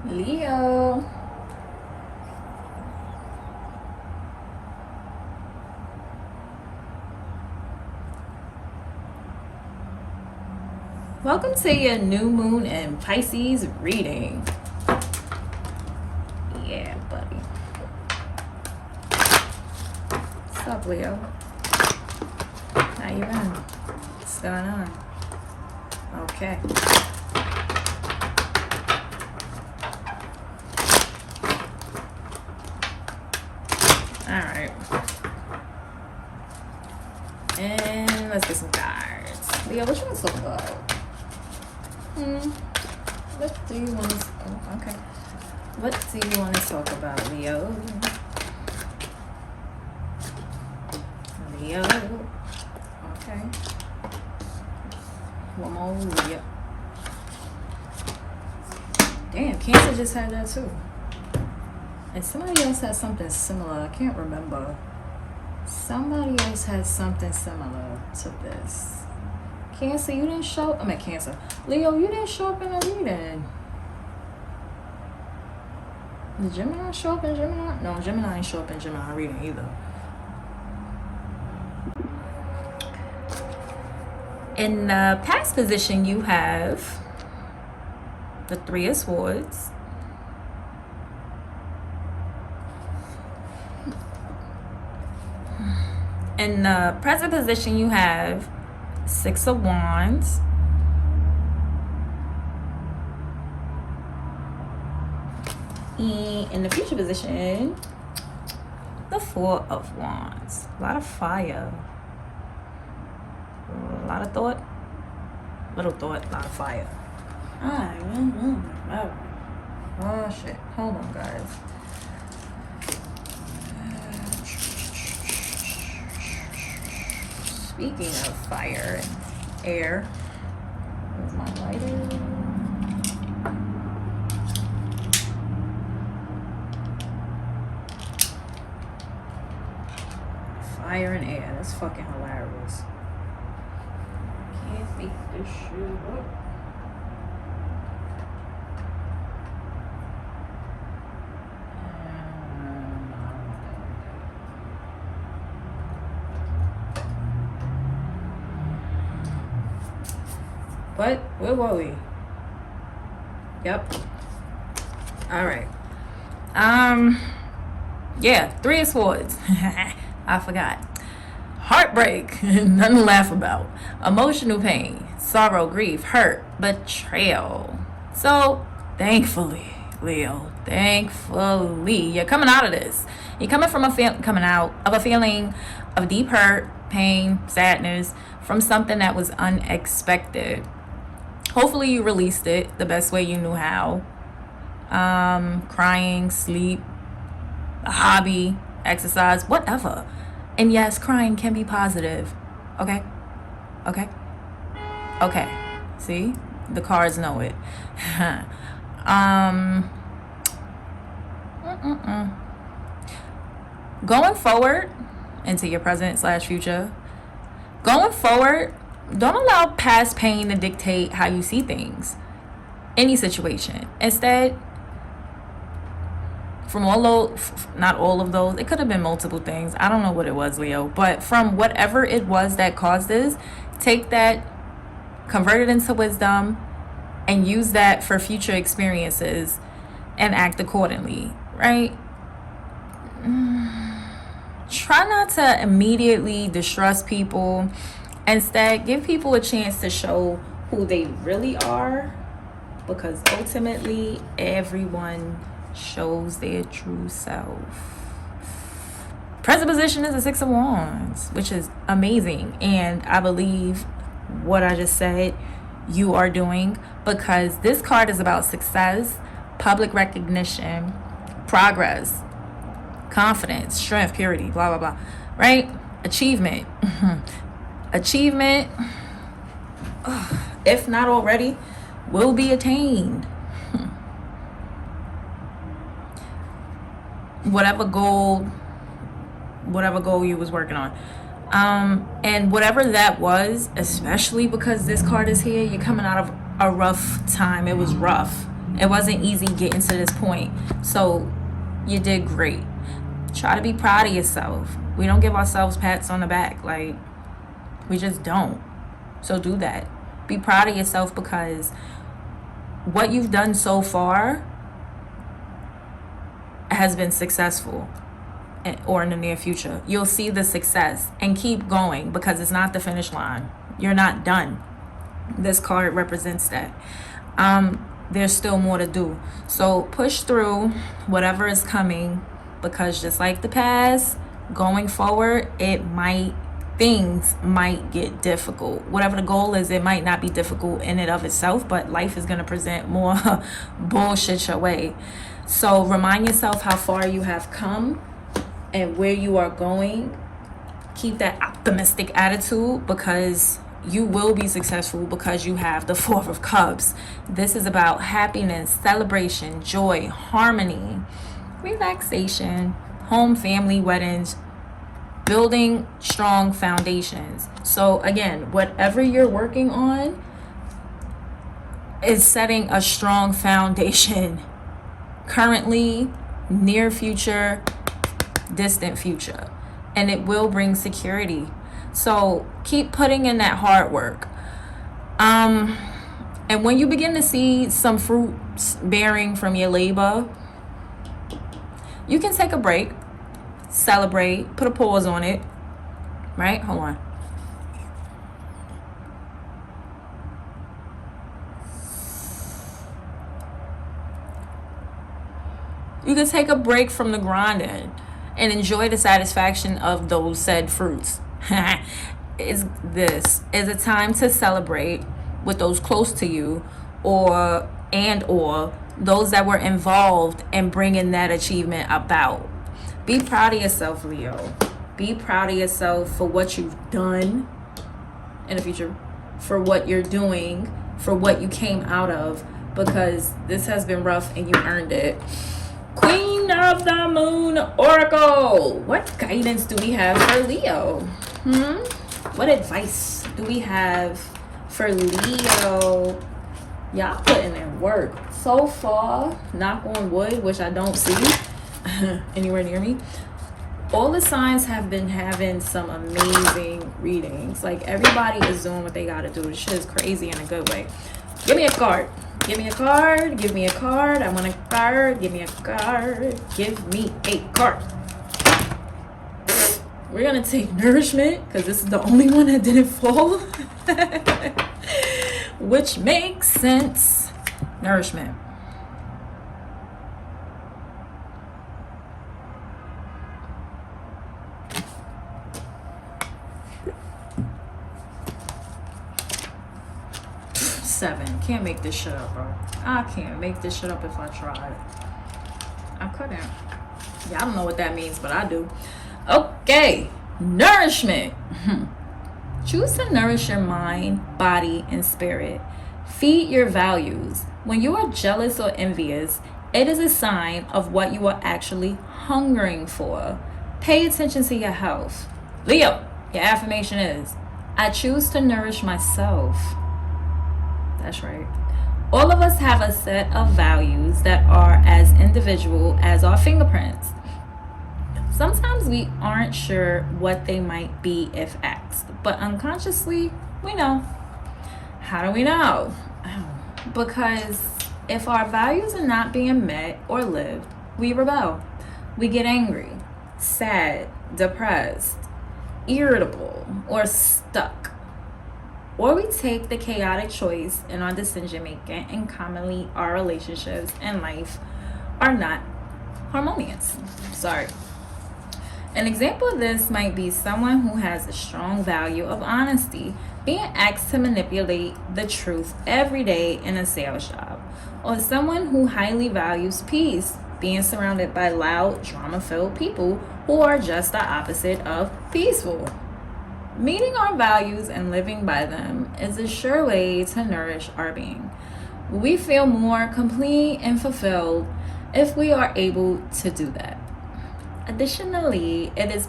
Leo. Welcome to your new moon and Pisces reading. Yeah, buddy. What's up, Leo? How you been? What's going on? Okay. Alright. And let's get some cards. Leo, what you want to talk about? What do you want to... Oh, okay. What do you want to talk about, Leo? Leo. Okay. One more Leo. Damn, Cancer just had that too. And somebody else had something similar. I can't remember. Somebody else had something similar to this. Cancer, you didn't show... I mean, Cancer. Leo, you didn't show up in the reading. Did Gemini show up in Gemini? No, Gemini ain't show up in Gemini reading either. In the past position, you have the Three of Swords. In the present position, you have Six of Wands. And in the future position, the Four of Wands. A lot of fire. A lot of thought. Little thought, a lot of fire. Oh shit. Hold on, guys. Speaking of fire and air, where's my lighter? Fire and air, that's fucking hilarious. Can't make this shit up. What? Where were we? Yep. All right. Yeah, Three of Swords. I forgot. Heartbreak, nothing to laugh about. Emotional pain, sorrow, grief, hurt, betrayal. So, thankfully, Leo, thankfully, you're coming out of this. You're coming from coming out of a feeling of deep hurt, pain, sadness from something that was unexpected. Hopefully you released it the best way you knew how. Crying, sleep, a hobby, exercise, whatever. And yes, crying can be positive. Okay? Okay? Okay. See? The cards know it. Going forward into your present / future. Going forward, don't allow past pain to dictate how you see things. Any situation. Instead, from not all of those, it could have been multiple things. I don't know what it was, Leo. But from whatever it was that caused this, take that, convert it into wisdom, and use that for future experiences and act accordingly, right? Try not to immediately distrust people. Instead, give people a chance to show who they really are, because ultimately everyone shows their true self. Present position is a Six of Wands, which is amazing, and I believe what I just said you are doing, because this card is about success, public recognition, progress, confidence, strength, purity, blah blah blah, right? Achievement. Achievement, if not already, will be attained. Whatever goal you was working on. And whatever that was, especially because this card is here, you're coming out of a rough time. It was rough. It wasn't easy getting to this point. So you did great. Try to be proud of yourself. We don't give ourselves pats on the back. Like, we just don't. So do that. Be proud of yourself, because what you've done so far has been successful, or in the near future. You'll see the success, and keep going, because it's not the finish line. You're not done. This card represents that. There's still more to do. So push through whatever is coming, because just like the past, going forward, things might get difficult. Whatever the goal is, it might not be difficult in and of itself, but life is going to present more bullshit your way. So remind yourself how far you have come and where you are going. Keep that optimistic attitude, because you will be successful, because you have the Four of Cups. This is about happiness, celebration, joy, harmony, relaxation, home, family, weddings, building strong foundations. So again, whatever you're working on is setting a strong foundation currently, near future, distant future, and it will bring security. So keep putting in that hard work. And when you begin to see some fruits bearing from your labor, you can take a break, celebrate, put a pause on it, right? Hold on. You can take a break from the grinding and enjoy the satisfaction of those said fruits. Is a time to celebrate with those close to you, or those that were involved in bringing that achievement about. Be proud of yourself, Leo. Be proud of yourself for what you've done in the future, for what you're doing, for what you came out of, because this has been rough and you earned it. Queen of the Moon Oracle. What guidance do we have for Leo? What advice do we have for Leo? Y'all putting in work so far. Knock on wood, which I don't see anywhere near me. All the signs have been having some amazing readings. Like, everybody is doing what they gotta do. This shit is crazy in a good way. Give me a card. Give me a card. Give me a card. I want a card. Give me a card. Give me a card. We're going to take nourishment, because this is the only one that didn't fall. Which makes sense. Nourishment. Seven. Can't make this shit up, bro. I can't make this shit up if I tried. I couldn't. Y'all don't know what that means, but I do. Okay. Nourishment. Choose to nourish your mind, body, and spirit. Feed your values. When you are jealous or envious, it is a sign of what you are actually hungering for. Pay attention to your health. Leo, your affirmation is, I choose to nourish myself. That's right. All of us have a set of values that are as individual as our fingerprints. Sometimes we aren't sure what they might be if asked, but unconsciously, we know. How do we know? Because if our values are not being met or lived, we rebel. We get angry, sad, depressed, irritable, or stuck. Or we take the chaotic choice in our decision making, and commonly our relationships and life are not harmonious. Sorry. An example of this might be someone who has a strong value of honesty, being asked to manipulate the truth every day in a sales job, or someone who highly values peace, being surrounded by loud, drama-filled people who are just the opposite of peaceful. Meeting our values and living by them is a sure way to nourish our being. We feel more complete and fulfilled if we are able to do that. Additionally, it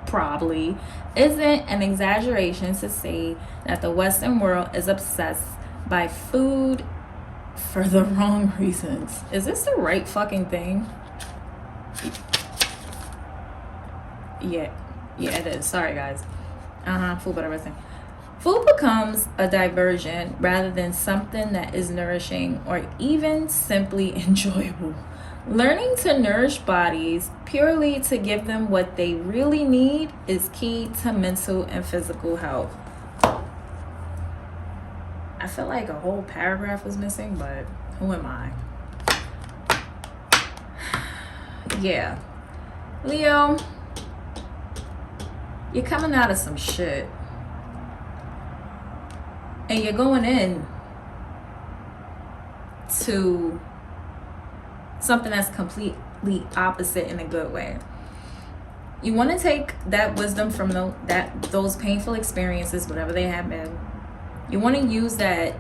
probably isn't an exaggeration to say that the Western world is obsessed buy food for the wrong reasons. Is this the right fucking thing? Yeah, it is. Sorry, guys. Food, but everything. Food becomes a diversion rather than something that is nourishing or even simply enjoyable. Learning to nourish bodies purely to give them what they really need is key to mental and physical health. I feel like a whole paragraph was missing, but who am I? Yeah. Leo, you're coming out of some shit. And you're going in to something that's completely opposite in a good way. You want to take that wisdom from those painful experiences, whatever they have been. You want to use that.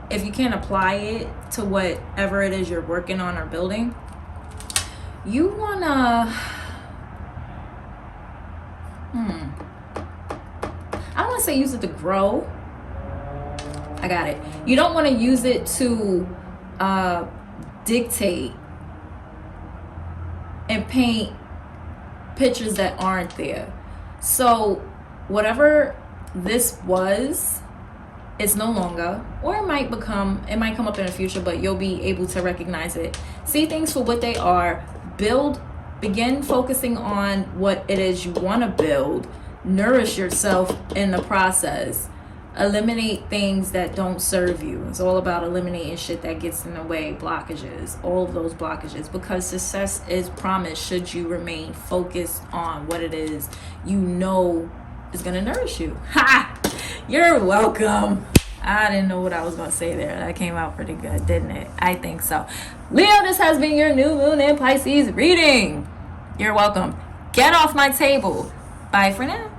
If you can't apply it to whatever it is you're working on or building, you want to I don't want to say use it to grow. I got it. You don't want to use it to dictate and paint pictures that aren't there. So whatever this was, it's no longer, or it might come up in the future, but you'll be able to recognize it. See things for what they are. Begin focusing on what it is you want to build. Nourish yourself in the process. Eliminate things that don't serve you. It's all about eliminating shit that gets in the way, blockages, all of those blockages, because success is promised should you remain focused on what it is you know is going to nourish you. Ha! You're welcome. I didn't know what I was going to say there. That came out pretty good, didn't it? I think so. Leo, this has been your new moon and Pisces reading. You're welcome. Get off my table. Bye for now.